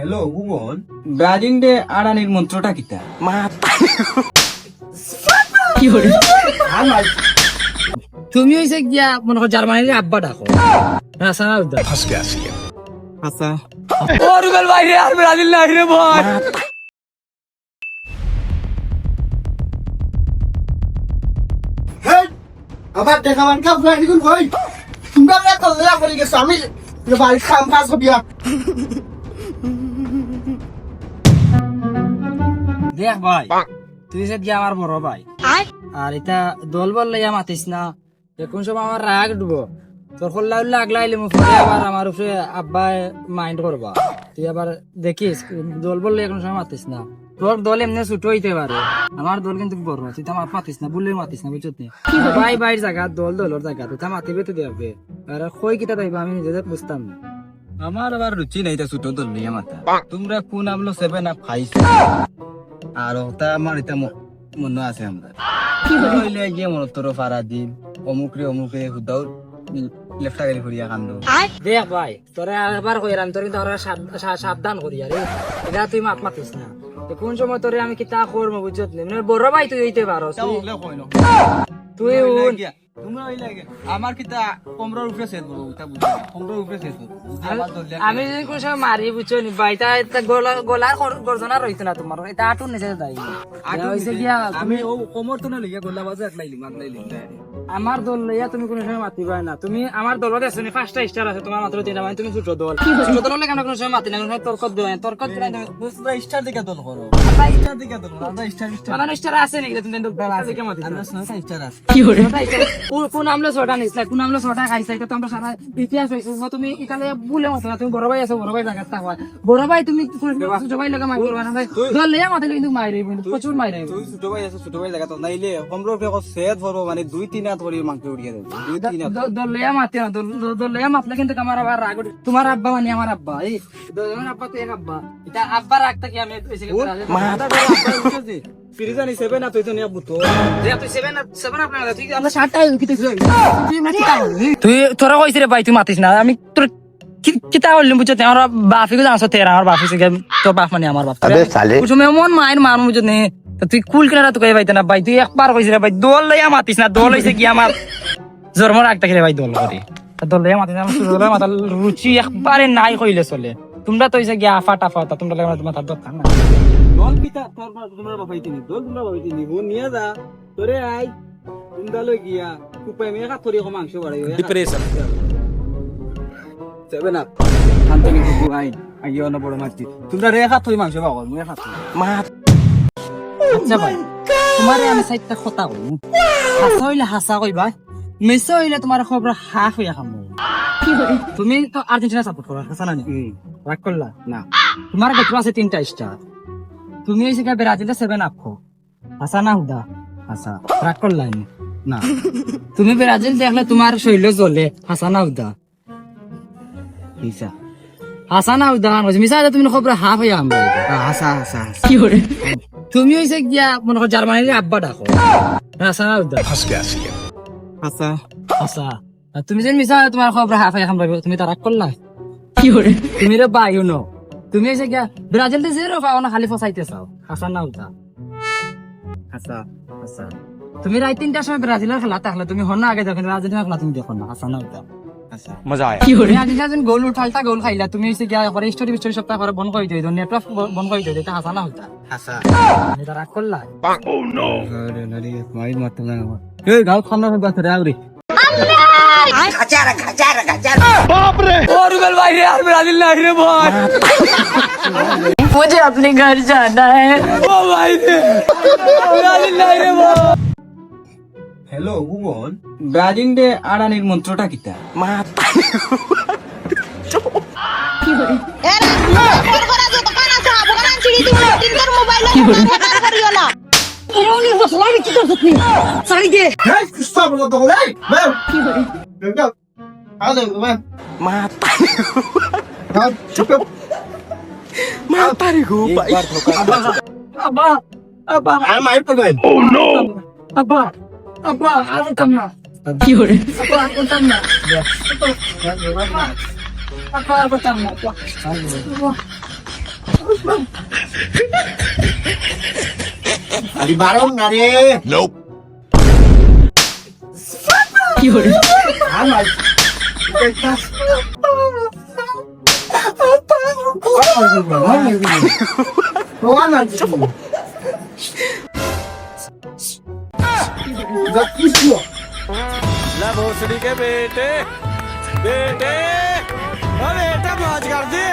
Hello ভুবন, ব্রাজিলে আড়ানির মন্ত্রটা কিতা? তুমি হইছে গিয়া মনে কর জার্মানির আব্বা ডাকো আচ্ছা আচ্ছা ও রুবেল ভাই রে আর ব্রাজিল নাই রে ভাই আবার দেখাবার কাপ ফ্লাইট গুলো কই তোমরা এত লেয়া করে গেছো আমি বাড়ির কাম কাজ হবিয়া দেখ ভাই তুই যে গিয়া আমার বড় ভাই আর এটা দল বল লাইয়া মাতিস না কোন সময় আমার রাগ ডুবো তোর কল্লা লাগলাইলে মু পরে আবার আমার উপরে আব্বা মাইন্ড করবা তুই আবার দেখিস দল বল লাইয়া কোন সময় মাতিস না তোর দল এমনি ছোট হইতে পারে আমার দল কিন্তু বড় তুই তো আমার মাতিস না বললে মাতিস না বুঝছিস না ভাই ভাইয়ের জায়গা দল দলের জায়গা তুই তা মাতিবে তো দেবে আর কই কিতা দাইবা আমি নিজে বুঝতাম না আমার আবার রুচি নাই তা ছোট দল নিয়ে মাতা। তোমরা কোন আমলো 7 আপ খাইছো আর ওটা আমার এটা মনে আছে আমরা হইলে গিয়ে মনে তোর ফারা দিন অমুকরে হুদাও লেফটা গাড়ি করিয়া কান্দো। দেখ ভাই তোরা আবার কইরাম তোর কিন্তু ওরা সাবধান করি আরে এটা তুই মাত মাতিস না কোন সময় তোরে আমি কিতা করবো বুঝছত না মানে বড় ভাই তুই হইতে পারো তুই তোমরা হইলে আমার কিতা কমরার উপরে সেট করবো ওটা বুঝো কমরার উপরে সেট করবো আমি যদি কোন সময় মারি বুঝছো নি ভাই তা গলার গর্জনা রইতো না তোমার এটা আটুন নিচে দাই হইছে গিয়া আমি ও কোমর তো না লিয়া গোল্লা বাজে একলাইলিম আমার দল লইয়া তুমি কোন সময় মাতিবা না তুমি আমার দলত আছে নি 5টা স্টার আছে তোমার মাত্র 3টা মানে তুমি ছোট দল ছোট দল হলে কেন কোন সময় মাতি না কোন সময় তর্ক দিও তর্ক দিও না বুঝবা স্টার দিকে দল করো স্টার দিকে দল আদা স্টার মানে স্টার আছে নি তুমি কিন্তু দিকে মাতি আমরা স্টার আছে কি হরে কোন আমলো ছটা নিছলা কোন আমলো ছটা খাইছা এটা তো আমরা সারা ইতিহাস হইছে তুমি এখানে ভুলে মত না তুমি বড় ভাই আছে বড় ভাই জায়গাটা হয় বড় ভাই তুমি ছোট ভাই লাগা মাই করবা না ভাই দল লইয়া মাতে কিন্তু মাইরে প্রচুর মাইরে তুই ছোট ভাই আছে ছোট ভাই লাগা তো নাইলে কমরার উপরে সেট ভরবো মানে 2-3 হাত করে মাংস উড়িয়ে দেব 2-3 হাত দল লইয়া মাতে না দল লইয়া মাতলে কিন্তু আমার আবার রাগ তোমার আব্বা মানে আমার আব্বা এই তোমার আব্বা তো এক আব্বা এটা আব্বা রাগটা কি আমি এসে মাথা করে আব্বা উঠেছে ফিরিজানি 7 না তুই তো নিয়া বুতো তুই 7 আপনার তুই আমরা 7টা উঠিতে তুই তোরা কইছিস রে ভাই তুই মাতিস না আমি তোর কিতা হইলাম বুঝছ আমার বাপি কো জানছ তেরা আমার বাপি থেকে তোর বাপ মানে আমার বাপ আবে সালে তুমি এমন মায়ের মান বুঝছ নে তুই কুল কিনা তো কই ভাই না ভাই তুই একবার কইছিস রে ভাই দল লইয়া মাতিস না দল হইছে কি আমার জন্ম রাখতে রে ভাই দল করে দল লইয়া মাতিস না দল মাথা রুচি একবারে নাই কইলে চলে তোমরা তো হইছে গিয়া আফা টাফা তোমরা লাগা মাথা দরকার না দল পিতা তোমরা বাবাই তিনি দল তোমরা বাবাই তিনি ও নিয়া যা তোরে আই তোমরা লই গিয়া কুপাই মে কা তোরে কো মাংস বাড়াই ডিপ্রেশন 7 আপ শান্তনি কুকু আই আইও না বড় মাছি তোমরা রেখা তুই মাংস বাগল মুই রেখা মা আচ্ছা ভাই তোমারে আমি সাইডটা কথা কই হাসা হইলে হাসা কইবা মেসা হইলে তোমার খবর হাফ হইয়া খামু কি হই তুমি তো আর্জেন্টিনা সাপোর্ট করো হাসা না রাগ করলা না তোমার কাছে আছে 3টা স্টার তুমি হইছে কা ব্রাজিলে 7 আপ খো হাসা না হুদা হাসা রাগ করলা না তুমি ব্রাজিল দেখলে তোমার শৈল জ্বলে হাসা না হুদা হিসা হাসা না হুদা মিসা তুমি খবর হাফ হইয়া আমরা হাসা হাসা কি করে তুমি হইছে গিয়া মনে কর জার্মানির আব্বা ডাকো হাসা না হুদা হাসা হাসা তুমি যেন মিসা তোমার খবর হাফ হইয়া খামবা তুমি তো রাগ করলা কি করে তুমি রে বাইও ন তুমি হইছে গিয়া ব্রাজিল তে জেরো পাও না খালি ফসাইতে চাও হাসা না হুদা হাসা হাসা তুমি রাত 3টার সময় ব্রাজিলের খেলা তাহলে তুমি হন না আগে দেখেন আর্জেন্টিনার খেলা তুমি দেখো না হাসা না হুদা হাসা মজা আয়া কি করে আর্জেন্টিনা যেন গোল উঠালতা গোল খাইলা তুমি হইছে গিয়া পরে স্টোরি বিস্টোরি সপ্তাহ পরে বন্ধ করে দিও নেটওয়ার্ক বন্ধ করে দিও এটা হাসা না হুদা হাসা তুমি তো রাগ করলা আরে নারি মাই মারতে না এই গাও খানা বাত রে আউরি ओ रुबेल भाई रे यार ब्राजील नहीं रे भाई मुझे अपने घर जाना है ओ भाई रे ब्राजील नहीं रे भाई হ্যালো ভুবন, ব্রাজিলে আড়ানির মন্ত্রটা কিতা? কি হরে এরা তোর করা যত কানা সা ভগবান চিড়ি দিও তিন তোর মোবাইল হ্যাকার করিও না এরনি বসলা কি করছ তুই সারি দে এই স্টপ বলো তো এই বেও কি হরে দেখো আদে মা মা চুপ মা তারি গো ভাই अब्बा अब्बा আই মাই তো গাই अब्बा अब्बा आने कम ना की हो रे अब्बा आने कम ना अब्बा अब्बा कम ना আরে বারণ না রে কি করে আমার ਲੈ ਭੋਸੜੀ ਕੇ ਬੇਟੇ ਬੇਟੇ ਓ ਬੇਟਾ ਮौज ਕਰ ਦੇ